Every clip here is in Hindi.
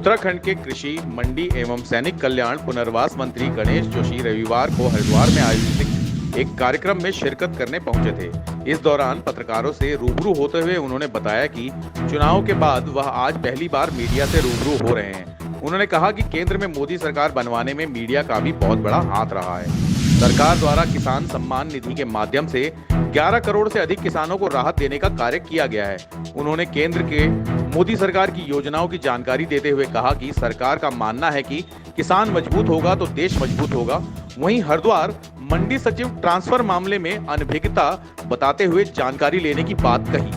उत्तराखंड के कृषि, मंडी एवं सैनिक कल्याण पुनर्वास मंत्री गणेश जोशी रविवार को हरिद्वार में आयोजित एक कार्यक्रम में शिरकत करने पहुंचे थे। इस दौरान पत्रकारों से रूबरू होते हुए उन्होंने बताया कि चुनाव के बाद वह आज पहली बार मीडिया से रूबरू हो रहे हैं। उन्होंने कहा कि केंद्र में मोदी सरकार बनवाने में मीडिया का भी बहुत बड़ा हाथ रहा है। सरकार द्वारा किसान सम्मान निधि के माध्यम से 11 करोड़ से अधिक किसानों को राहत देने का कार्य किया गया है। उन्होंने केंद्र के मोदी सरकार की योजनाओं की जानकारी देते हुए कहा कि सरकार का मानना है कि किसान मजबूत होगा तो देश मजबूत होगा। वहीं हरिद्वार मंडी सचिव ट्रांसफर मामले में अनभिज्ञता बताते हुए जानकारी लेने की बात कही।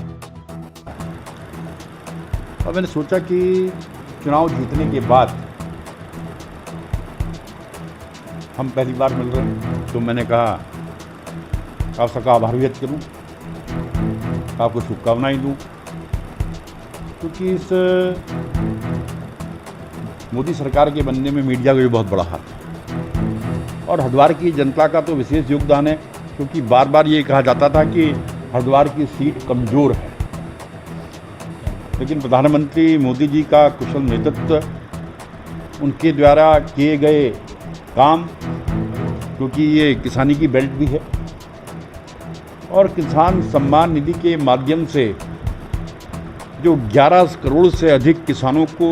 और मैंने सोचा कि चुनाव जीतने के बाद हम पहली बार मिल रहे हैं, तो मैंने कहा आप सबका आभार व्यक्त करूं, आपको शुभकामनाएं दूं, क्योंकि इस मोदी सरकार के बनने में मीडिया का भी बहुत बड़ा हाथ है। और हरिद्वार की जनता का तो विशेष योगदान है, क्योंकि बार बार ये कहा जाता था कि हरिद्वार की सीट कमज़ोर है, लेकिन प्रधानमंत्री मोदी जी का कुशल नेतृत्व, उनके द्वारा किए गए काम, क्योंकि ये किसानी की बेल्ट भी है, और किसान सम्मान निधि के माध्यम से जो 11 करोड़ से अधिक किसानों को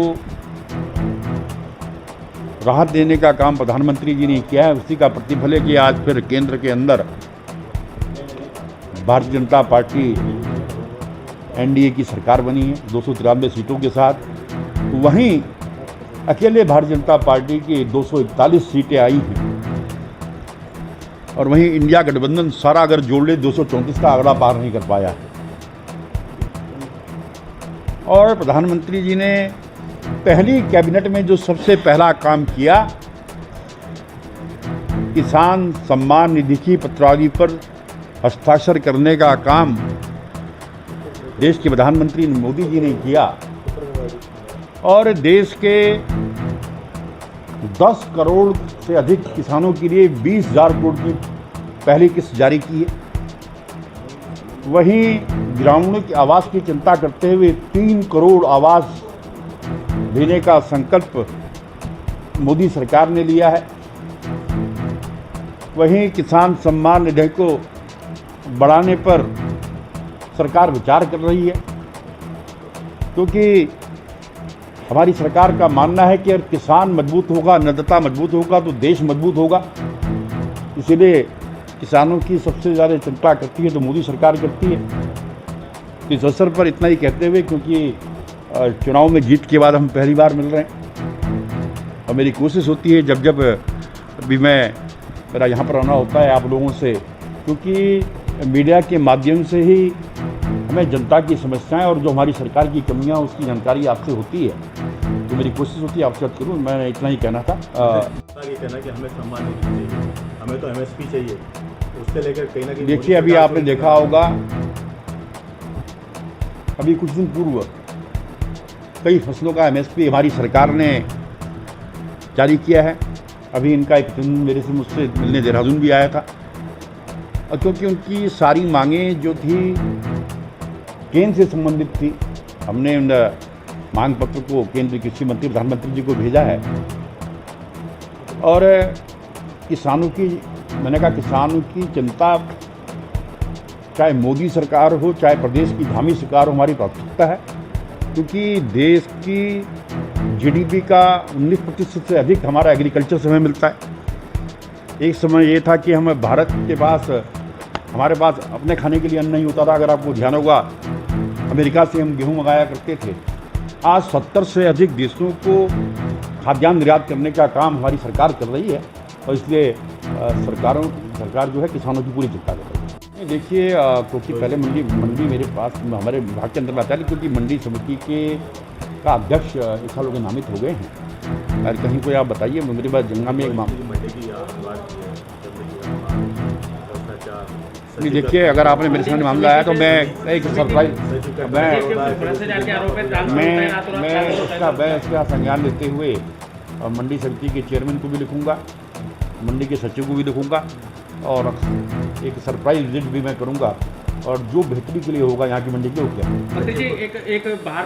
राहत देने का काम प्रधानमंत्री जी ने किया है, उसी का प्रतिफल है कि आज फिर केंद्र के अंदर भारतीय जनता पार्टी एनडीए की सरकार बनी है 293 सीटों के साथ। वहीं अकेले भारतीय जनता पार्टी की 241 सीटें आई हैं, और वहीं इंडिया गठबंधन सारा अगर जोड़ ले 234 का आंकड़ा पार नहीं कर पाया है। और प्रधानमंत्री जी ने पहली कैबिनेट में जो सबसे पहला काम किया, किसान सम्मान निधि की पत्रावली पर हस्ताक्षर करने का काम देश के प्रधानमंत्री मोदी जी ने किया, और देश के 10 करोड़ से अधिक किसानों के लिए 20,000 करोड़ की पहली किस्त जारी की है। वहीं ग्रामीणों की आवास की चिंता करते हुए 3 करोड़ आवास देने का संकल्प मोदी सरकार ने लिया है। वहीं किसान सम्मान निधि को बढ़ाने पर सरकार विचार कर रही है, क्योंकि हमारी सरकार का मानना है कि अगर किसान मजबूत होगा, अन्नदाता मजबूत होगा तो देश मजबूत होगा। इसीलिए किसानों की सबसे ज़्यादा चिंता करती है तो मोदी सरकार करती है। इस अवसर पर इतना ही कहते हुए, क्योंकि चुनाव में जीत के बाद हम पहली बार मिल रहे हैं, और मेरी कोशिश होती है जब जब भी मेरा यहाँ पर आना होता है आप लोगों से, क्योंकि मीडिया के माध्यम से ही हमें जनता की समस्याएं और जो हमारी सरकार की कमियां उसकी जानकारी आपसे होती है, तो मेरी कोशिश होती है आपसे बात करूँ। मैं इतना ही कहना था। ये कहना कि हमें सम्मान नहीं चाहिए, हमें तो एमएसपी चाहिए, उससे लेकर कहीं ना कहीं देखिए, अभी आपने देखा होगा, अभी कुछ दिन पूर्व कई फसलों का एमएसपी हमारी सरकार ने जारी किया है। अभी इनका एक प्रतिनिधि मुझसे मिलने देहरादून भी आया था, और क्योंकि उनकी सारी मांगें जो थी केंद्र से संबंधित थी, हमने उन मांग पत्र को केंद्रीय कृषि मंत्री प्रधानमंत्री जी को भेजा है। और किसानों की, मैंने कहा किसानों की चिंता, चाहे मोदी सरकार हो चाहे प्रदेश की धामी सरकार हो, हमारी प्राथमिकता है, क्योंकि देश की जीडीपी का 19% से अधिक हमारा एग्रीकल्चर से हमें मिलता है। एक समय ये था कि हम भारत के पास, हमारे पास अपने खाने के लिए अन्न नहीं होता था। अगर आपको ध्यान होगा, अमेरिका से हम गेहूं मंगाया करते थे। आज 70 से अधिक देशों को खाद्यान्न निर्यात करने का काम हमारी सरकार कर रही है, और इसलिए सरकार जो है किसानों की पूरी चिंता कर रही है। देखिए, क्योंकि पहले मंडी मेरे पास हमारे विभाग के अंदर आता है, क्योंकि मंडी समिति का अध्यक्ष इस साल लोग नामित हो गए हैं। और कहीं कोई आप बताइए, मेरे पास जंगा में एक नहीं, देखिए, अगर आपने मेरे सामने मामला आया तो मैं एक सरप्राइज, मैं इसका संज्ञान लेते हुए मंडी समिति के चेयरमैन को भी लिखूंगा, मंडी के सचिव को भी लिखूंगा, और एक सरप्राइज विजिट भी मैं करूंगा, और जो बेहतरी के लिए होगा यहाँ की मंडी के, हो गया। मंत्री जी, एक बाहर